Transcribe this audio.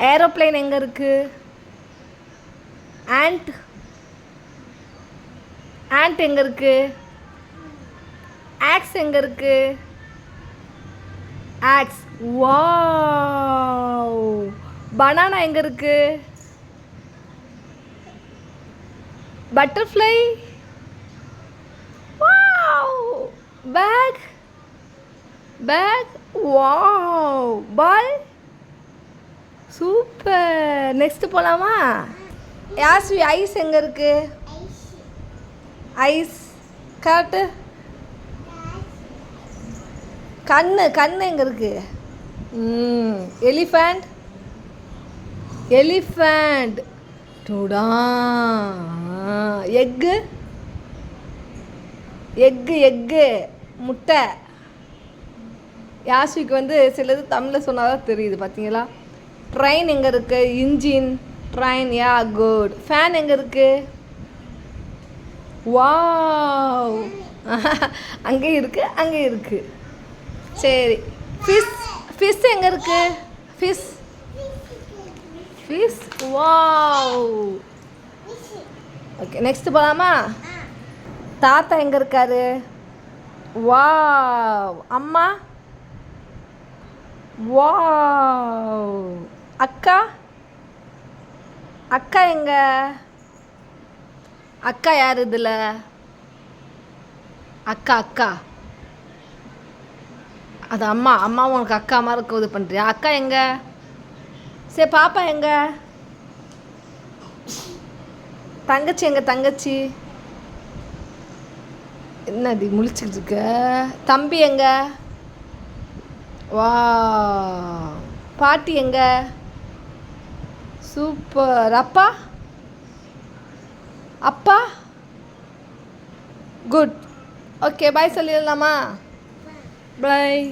Aeroplane எங்கே இருக்குது? And and எங்கே இருக்குது? ஆக்ஸ் எங்கே இருக்குது? ஆக்ஸ். வாவ். பனானா எங்கே இருக்குது? Butterfly. Wow. Bag. Bag. Wow. Ball. Super. Next போகலாமா? யாஸ்வி ஐஸ் எங்கே இருக்கு? Eyes correct. கண்ணு கண்ணு எங்கே இருக்கு? எலிஃபண்ட். எலிஃபண்ட். டூடா. எக்கு. எக்கு எக்கு முட்டை. யாஸ்விக்கு வந்து சிலது தமிழில் சொன்னால் தான் தெரியுது பார்த்தீங்களா? ட்ரெயின் எங்கே இருக்குது? இன்ஜின். ட்ரெயின். யா குட். ஃபேன் எங்கே இருக்குது? வாவ். அங்கே இருக்குது அங்கே இருக்குது. சரி. ஃபிஷ். ஃபிஷ் எங்கே இருக்குது? Fish. Fish. Wow. Okay next போகலாமா? தாத்தா எங்கே இருக்காரு? வாவ். அம்மா. வாவ். அக்கா. அக்கா எங்க? அக்கா யார் இதில்? அக்கா அக்கா அது அம்மா. அம்மா உனக்கு அக்கா மாதிரி இது பண்ணுறியா? அக்கா எங்க? சரி பாப்பா எங்க? தங்கச்சி எங்க? தங்கச்சி என்னடி முழிச்சுக்கிட்டு இருக்க? தம்பி எங்க? வா. பாட்டி எங்க? சூப்பர். அப்பா. அப்பா. குட். ஓகே பாய் சொல்லிடலாமா? பாய்.